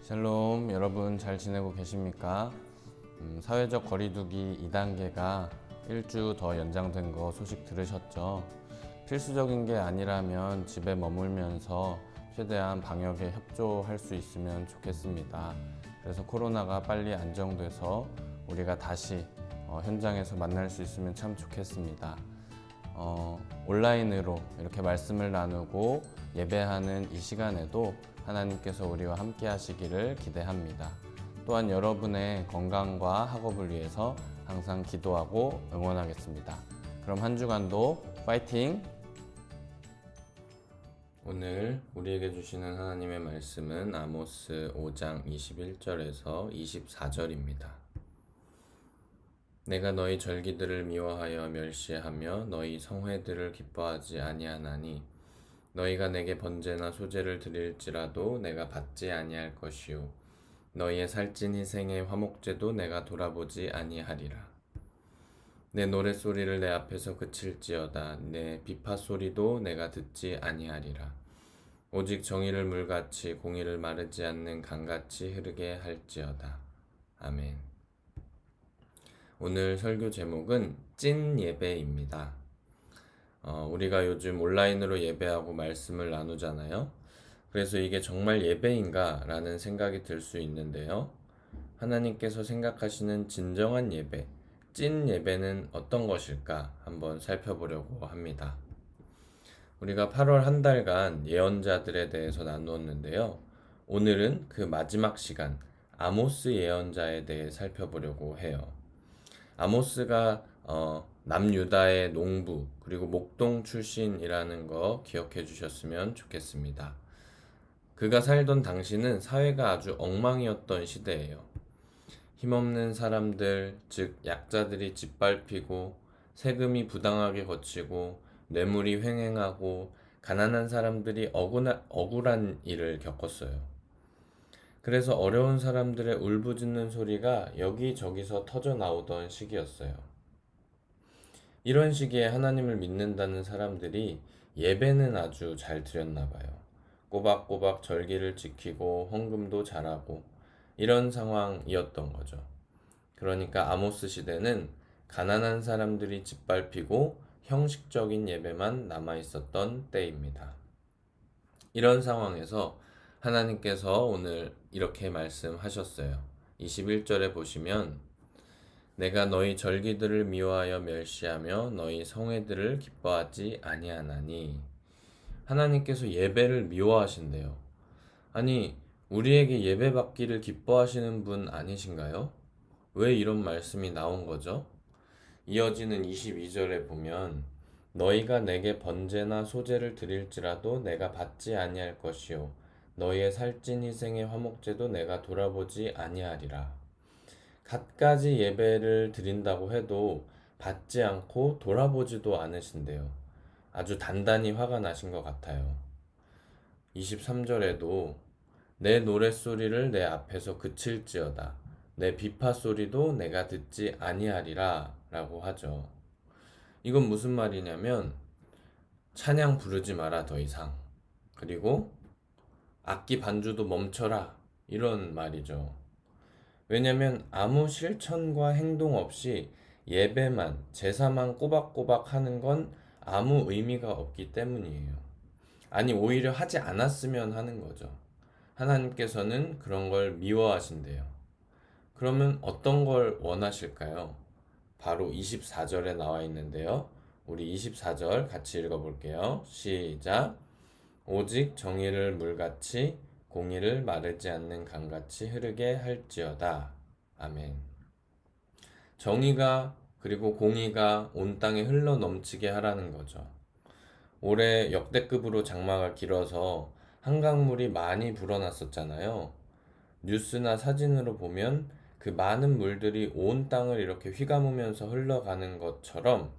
샬롬, 여러분 잘 지내고 계십니까? 사회적 거리두기 2단계가 1주 더 연장된 거 소식 들으셨죠? 필수적인 게 아니라면 집에 머물면서 최대한 방역에 협조할 수 있으면 좋겠습니다. 그래서 코로나가 빨리 안정돼서 우리가 다시 현장에서 만날 수 있으면 참 좋겠습니다. 온라인으로 이렇게 말씀을 나누고 예배하는 이 시간에도 하나님께서 우리와 함께 하시기를 기대합니다. 또한 여러분의 건강과 학업을 위해서 항상 기도하고 응원하겠습니다. 그럼 한 주간도 파이팅! 오늘 우리에게 주시는 하나님의 말씀은 아모스 5장 21절에서 24절입니다. 내가 너희 절기들을 미워하여 멸시하며 너희 성회들을 기뻐하지 아니하나니 너희가 내게 번제나 소제를 드릴지라도 내가 받지 아니할 것이요 너희의 살찐 희생의 화목제도 내가 돌아보지 아니하리라. 내 노랫소리를 내 앞에서 그칠지어다 내 비파소리도 내가 듣지 아니하리라. 오직 정의를 물같이 공의를 마르지 않는 강같이 흐르게 할지어다. 아멘. 오늘 설교 제목은 찐 예배입니다. 우리가 요즘 온라인으로 예배하고 말씀을 나누잖아요. 그래서 이게 정말 예배인가 라는 생각이 들 수 있는데요. 하나님께서 생각하시는 진정한 예배, 찐 예배는 어떤 것일까 한번 살펴보려고 합니다. 우리가 8월 한 달간 예언자들에 대해서 나누었는데요. 오늘은 그 마지막 시간, 아모스 예언자에 대해 살펴보려고 해요. 아모스가 남유다의 농부 그리고 목동 출신이라는 거 기억해 주셨으면 좋겠습니다. 그가 살던 당시는 사회가 아주 엉망이었던 시대예요. 힘없는 사람들, 즉 약자들이 짓밟히고 세금이 부당하게 거치고 뇌물이 횡행하고 가난한 사람들이 억울한 일을 겪었어요. 그래서 어려운 사람들의 울부짖는 소리가 여기저기서 터져 나오던 시기였어요. 이런 시기에 하나님을 믿는다는 사람들이 예배는 아주 잘 드렸나 봐요. 꼬박꼬박 절기를 지키고 헌금도 잘하고 이런 상황이었던 거죠. 그러니까 아모스 시대는 가난한 사람들이 짓밟히고 형식적인 예배만 남아 있었던 때입니다. 이런 상황에서 하나님께서 오늘 이렇게 말씀하셨어요. 21절에 보시면 내가 너희 절기들을 미워하여 멸시하며 너희 성회들을 기뻐하지 아니하나니 하나님께서 예배를 미워하신대요. 아니, 우리에게 예배 받기를 기뻐하시는 분 아니신가요? 왜 이런 말씀이 나온 거죠? 이어지는 22절에 보면 너희가 내게 번제나 소제를 드릴지라도 내가 받지 아니할 것이요 너희의 살찐 희생의 화목제도 내가 돌아보지 아니하리라. 갖가지 예배를 드린다고 해도 받지 않고 돌아보지도 않으신대요. 아주 단단히 화가 나신 것 같아요. 23절에도 내 노랫소리를 내 앞에서 그칠지어다 내 비파소리도 내가 듣지 아니하리라 라고 하죠. 이건 무슨 말이냐면 찬양 부르지 마라 더 이상, 그리고 악기 반주도 멈춰라 이런 말이죠. 왜냐면 아무 실천과 행동 없이 예배만 제사만 꼬박꼬박 하는 건 아무 의미가 없기 때문이에요. 아니 오히려 하지 않았으면 하는 거죠. 하나님께서는 그런 걸 미워하신대요. 그러면 어떤 걸 원하실까요? 바로 24절에 나와 있는데요. 우리 24절 같이 읽어볼게요. 시작. 오직 정의를 물같이 공의를 마르지 않는 강같이 흐르게 할지어다. 아멘. 정의가 그리고 공의가 온 땅에 흘러 넘치게 하라는 거죠. 올해 역대급으로 장마가 길어서 한강물이 많이 불어났었잖아요. 뉴스나 사진으로 보면 그 많은 물들이 온 땅을 이렇게 휘감으면서 흘러가는 것처럼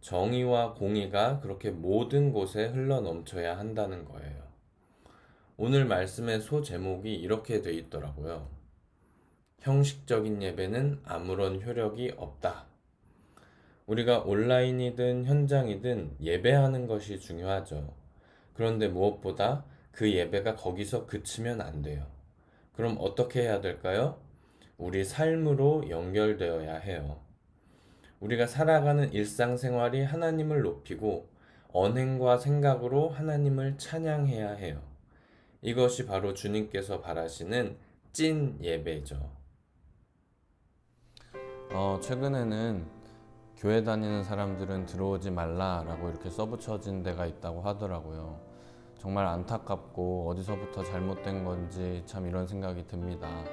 정의와 공의가 그렇게 모든 곳에 흘러 넘쳐야 한다는 거예요. 오늘 말씀의 소제목이 이렇게 돼 있더라고요. 형식적인 예배는 아무런 효력이 없다. 우리가 온라인이든 현장이든 예배하는 것이 중요하죠. 그런데 무엇보다 그 예배가 거기서 그치면 안 돼요. 그럼 어떻게 해야 될까요? 우리 삶으로 연결되어야 해요. 우리가 살아가는 일상생활이 하나님을 높이고 언행과 생각으로 하나님을 찬양해야 해요. 이것이 바로 주님께서 바라시는 찐 예배죠. 최근에는 교회 다니는 사람들은 들어오지 말라라고 이렇게 써붙여진 데가 있다고 하더라고요. 정말 안타깝고 어디서부터 잘못된 건지 참 이런 생각이 듭니다.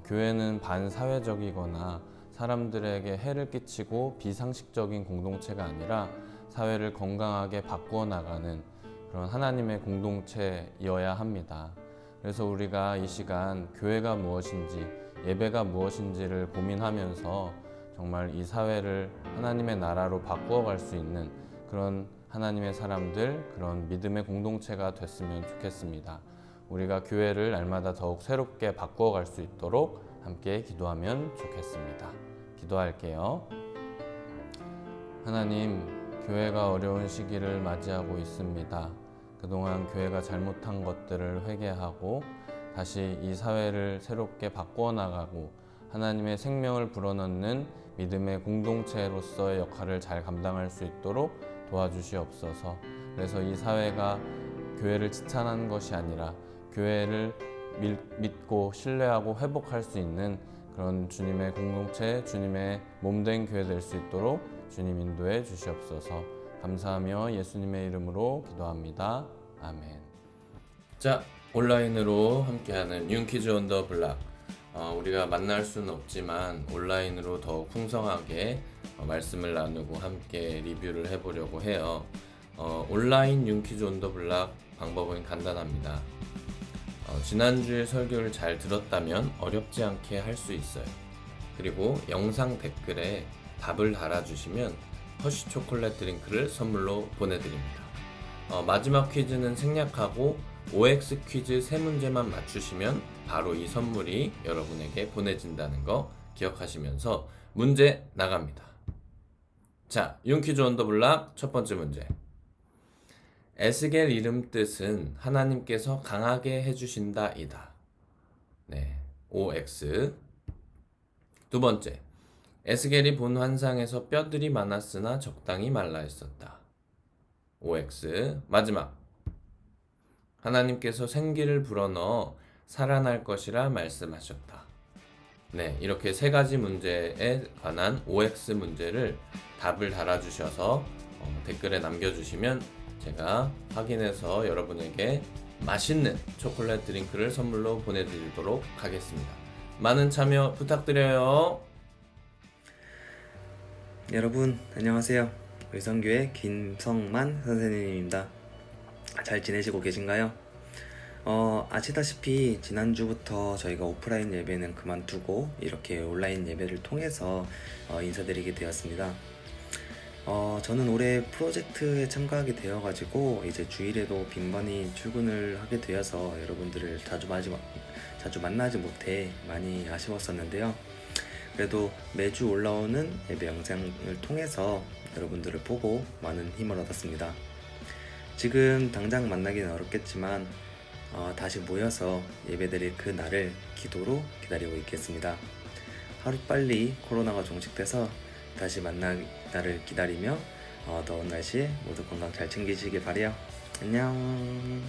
교회는 반사회적이거나 사람들에게 해를 끼치고 비상식적인 공동체가 아니라 사회를 건강하게 바꾸어 나가는 그런 하나님의 공동체이어야 합니다. 그래서 우리가 이 시간 교회가 무엇인지 예배가 무엇인지를 고민하면서 정말 이 사회를 하나님의 나라로 바꾸어 갈 수 있는 그런 하나님의 사람들, 그런 믿음의 공동체가 됐으면 좋겠습니다. 우리가 교회를 날마다 더욱 새롭게 바꾸어 갈 수 있도록 함께 기도하면 좋겠습니다. 기도할게요. 하나님, 교회가 어려운 시기를 맞이하고 있습니다. 그동안 교회가 잘못한 것들을 회개하고 다시 이 사회를 새롭게 바꾸어 나가고 하나님의 생명을 불어넣는 믿음의 공동체로서의 역할을 잘 감당할 수 있도록 도와주시옵소서. 그래서 이 사회가 교회를 지탄하는 것이 아니라 교회를 믿고 신뢰하고 회복할 수 있는 그런 주님의 공동체, 주님의 몸된 교회 될 수 있도록 주님 인도해 주시옵소서. 감사하며 예수님의 이름으로 기도합니다. 아멘. 자, 온라인으로 함께하는 윤키즈 온 더 블락. 우리가 만날 수는 없지만 온라인으로 더욱 풍성하게 말씀을 나누고 함께 리뷰를 해보려고 해요. 온라인 윤키즈 온 더 블락 방법은 간단합니다. 지난주에 설교를 잘 들었다면 어렵지 않게 할 수 있어요. 그리고 영상 댓글에 답을 달아주시면 허쉬 초콜릿 드링크를 선물로 보내드립니다. 마지막 퀴즈는 생략하고 OX 퀴즈 3문제만 맞추시면 바로 이 선물이 여러분에게 보내진다는 거 기억하시면서 문제 나갑니다. 자, 윤퀴즈 온 더 블락 첫 번째 문제. 에스겔 이름 뜻은 하나님께서 강하게 해주신다 이다. 네, OX. 두 번째, 에스겔이 본 환상에서 뼈들이 많았으나 적당히 말라 있었다. OX. 마지막, 하나님께서 생기를 불어넣어 살아날 것이라 말씀하셨다. 네, 이렇게 세 가지 문제에 관한 OX 문제를 답을 달아주셔서 댓글에 남겨주시면 제가 확인해서 여러분에게 맛있는 초콜릿 드링크를 선물로 보내드리도록 하겠습니다. 많은 참여 부탁드려요. 여러분 안녕하세요. 의성교회 김성만 선생님입니다. 잘 지내시고 계신가요? 아시다시피 지난주부터 저희가 오프라인 예배는 그만두고 이렇게 온라인 예배를 통해서 인사드리게 되었습니다. 저는 올해 프로젝트에 참가하게 되어가지고 이제 주일에도 빈번히 출근을 하게 되어서 여러분들을 자주 만나지 못해 많이 아쉬웠었는데요. 그래도 매주 올라오는 예배 영상을 통해서 여러분들을 보고 많은 힘을 얻었습니다. 지금 당장 만나기는 어렵겠지만 다시 모여서 예배드릴 그 날을 기도로 기다리고 있겠습니다. 하루빨리 코로나가 종식돼서 다시 만날 날을 기다리며 더운 날씨에 모두 건강 잘 챙기시길 바라요. 안녕.